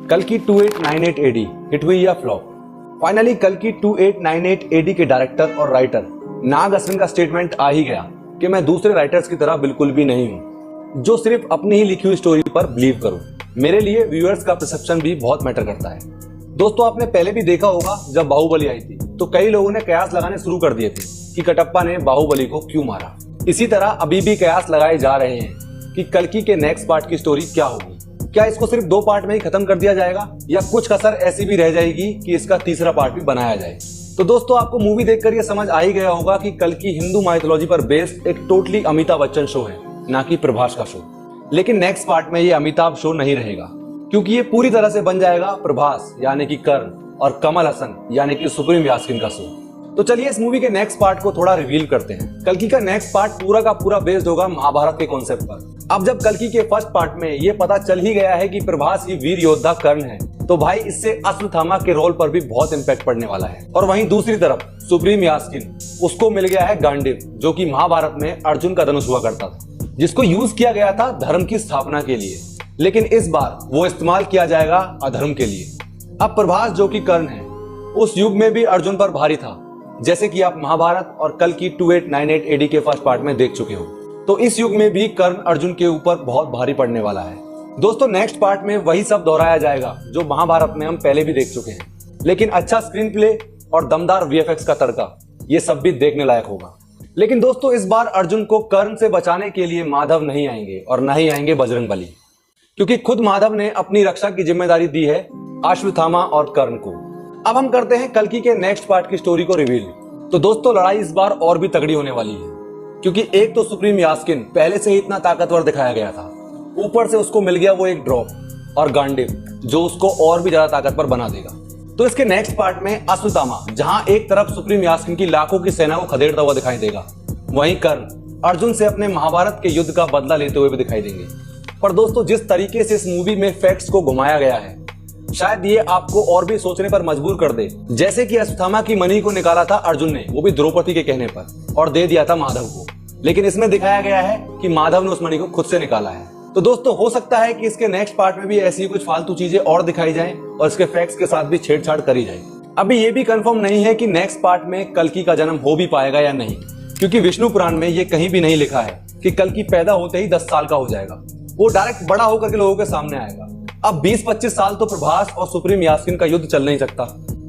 कल्कि 2898 AD hit हुई या फ्लॉप? फाइनली कल्कि 2898 AD के डायरेक्टर और राइटर नाग अश्विन का स्टेटमेंट आ ही गया कि मैं दूसरे राइटर्स की तरह बिल्कुल भी नहीं हूँ जो सिर्फ अपनी ही लिखी हुई स्टोरी पर बिलीव करूँ। मेरे लिए व्यूअर्स का परसेप्शन भी बहुत मैटर करता है। दोस्तों, आपने पहले भी देखा होगा जब बाहुबली आई थी तो कई लोगों ने कयास लगाने शुरू कर दिए थे कि कटप्पा ने बाहुबली को क्यों मारा। इसी तरह अभी भी कयास लगाए जा रहे हैं कि कल्कि के नेक्स्ट पार्ट की स्टोरी क्या होगी। क्या इसको सिर्फ 2 पार्ट में ही खत्म कर दिया जाएगा या कुछ कसर ऐसी भी रह जाएगी कि इसका तीसरा पार्ट भी बनाया जाए? तो दोस्तों, आपको मूवी देखकर ये समझ आ ही गया होगा कि कल्कि हिंदू माइथोलॉजी पर बेस्ड एक टोटली अमिताभ बच्चन शो है, ना कि प्रभास का शो। लेकिन नेक्स्ट पार्ट में ये अमिताभ शो नहीं रहेगा क्योंकि ये पूरी तरह से बन जाएगा प्रभास यानी कि कर्ण और कमल हसन यानी कि सुप्रीम यास्कीन का शो। तो चलिए इस मूवी के नेक्स्ट पार्ट को थोड़ा रिवील करते हैं। कल्कि का नेक्स्ट पार्ट पूरा का पूरा बेस्ड होगा महाभारत के कॉन्सेप्ट पर। अब जब कल्कि के फर्स्ट पार्ट में ये पता चल ही गया है कि प्रभास ही वीर योद्धा कर्ण है, तो भाई इससे अश्वत्थामा के रोल पर भी बहुत इम्पैक्ट पड़ने वाला है। और वहीं दूसरी तरफ सुप्रीम यास्कीन, उसको मिल गया है गांडीव, जो कि महाभारत में अर्जुन का धनुष हुआ करता था, जिसको यूज किया गया था धर्म की स्थापना के लिए, लेकिन इस बार वो इस्तेमाल किया जाएगा अधर्म के लिए। अब प्रभास जो कि कर्ण है, उस युग में भी अर्जुन पर भारी था, जैसे कि आप महाभारत और कल्कि 2898 AD के फर्स्ट पार्ट में देख चुके हो। तो इस युग में भी कर्ण अर्जुन के ऊपर बहुत भारी पड़ने वाला है। दोस्तों, नेक्स्ट पार्ट में वही सब दोहराया जाएगा जो महाभारत में हम पहले भी देख चुके हैं, लेकिन अच्छा स्क्रीन प्ले और दमदार VFX का तड़का, ये सब भी देखने लायक होगा। लेकिन दोस्तों, इस बार अर्जुन को कर्ण से बचाने के लिए माधव नहीं आएंगे और न ही आएंगे बजरंगबली, क्योंकि खुद माधव ने अपनी रक्षा की जिम्मेदारी दी है अश्वत्थामा और कर्ण को। अब हम करते हैं कल्कि के नेक्स्ट पार्ट की स्टोरी को रिवील। तो दोस्तों, लड़ाई इस बार और भी तगड़ी होने वाली है, क्योंकि एक तो सुप्रीम यास्कीन पहले से ही इतना ताकतवर दिखाया गया था, ऊपर से उसको मिल गया वो एक ड्रॉप, और गांडीव जो उसको और भी ज्यादा ताकतवर बना देगा। तो इसके नेक्स्ट पार्ट में अश्वत्थामा, जहां एक तरफ सुप्रीम यास्कीन की लाखों की सेना को खदेड़ता हुआ दिखाई देगा, वहीं कर्ण अर्जुन से अपने महाभारत के युद्ध का बदला लेते हुए भी दिखाई देंगे। पर दोस्तों, जिस तरीके से इस मूवी में फैक्ट्स को घुमाया गया है, शायद ये आपको और भी सोचने पर मजबूर कर दे। जैसे कि अश्वत्थामा की मणि को निकाला था अर्जुन ने, वो भी द्रौपदी के कहने पर, और दे दिया था माधव को, लेकिन इसमें दिखाया गया है कि माधव ने उस मणि को खुद से निकाला है। तो दोस्तों, हो सकता है कि इसके नेक्स्ट पार्ट में भी ऐसी कुछ फालतू चीजें और दिखाई जाएं और इसके फैक्ट्स के साथ भी छेड़छाड़ करी जाए। अभी ये भी कंफर्म नहीं है कि नेक्स्ट पार्ट में कल्कि का जन्म हो भी पाएगा या नहीं, क्योंकि विष्णु पुराण में ये कहीं भी नहीं लिखा है कि कल्कि पैदा होते ही 10 साल का हो जाएगा। वो डायरेक्ट बड़ा होकर के लोगों के सामने आएगा। अब 20-25 साल तो प्रभास और सुप्रीम यास्कीन का युद्ध चल नहीं सकता,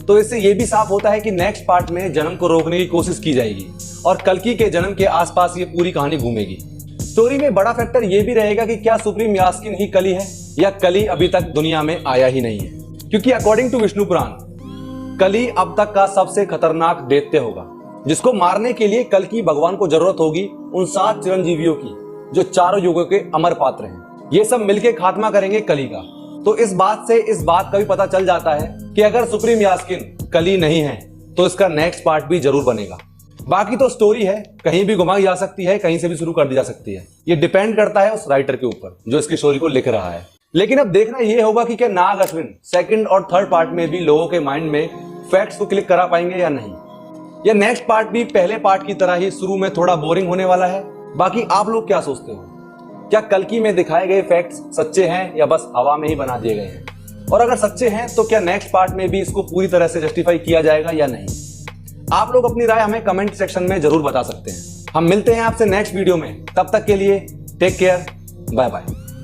तो इससे ये भी साफ होता है कि नेक्स्ट पार्ट में जन्म को रोकने की कोशिश की जाएगी और कल्कि के जन्म के आसपास ये पूरी कहानी घूमेगी। स्टोरी में बड़ा फैक्टर ये भी रहेगा कि क्या सुप्रीम यास्कीन ही कली है या कली अभी तक दुनिया में आया ही नहीं है, क्योंकि अकॉर्डिंग टू विष्णु पुराण कली अब तक का सबसे खतरनाक दैत्य होगा, जिसको मारने के लिए कल्कि भगवान को जरूरत होगी उन 7 चिरंजीवियों की जो चारों युगों के अमर पात्र हैं। ये सब मिलकर खात्मा करेंगे कली का। तो इस बात का भी पता चल जाता है कि अगर सुप्रीम यास्कीन कली नहीं है तो इसका नेक्स्ट पार्ट भी जरूर बनेगा। बाकी तो स्टोरी है, कहीं भी घुमाई जा सकती है, कहीं से भी शुरू कर दी जा सकती है। ये डिपेंड करता है उस राइटर के ऊपर जो इसकी स्टोरी को लिख रहा है। लेकिन अब देखना ये होगा कि क्या नाग अश्विन सेकंड और थर्ड पार्ट में भी लोगों के माइंड में फैक्ट्स को क्लिक करा पाएंगे या नहीं, या नेक्स्ट पार्ट भी पहले पार्ट की तरह ही शुरू में थोड़ा बोरिंग होने वाला है। बाकी आप लोग क्या सोचते हो? क्या कल्कि में दिखाए गए फैक्ट्स सच्चे हैं या बस हवा में ही बना दिए गए हैं? और अगर सच्चे हैं तो क्या नेक्स्ट पार्ट में भी इसको पूरी तरह से जस्टिफाई किया जाएगा या नहीं? आप लोग अपनी राय हमें कमेंट सेक्शन में जरूर बता सकते हैं। हम मिलते हैं आपसे नेक्स्ट वीडियो में, तब तक के लिए टेक केयर, बाय बाय।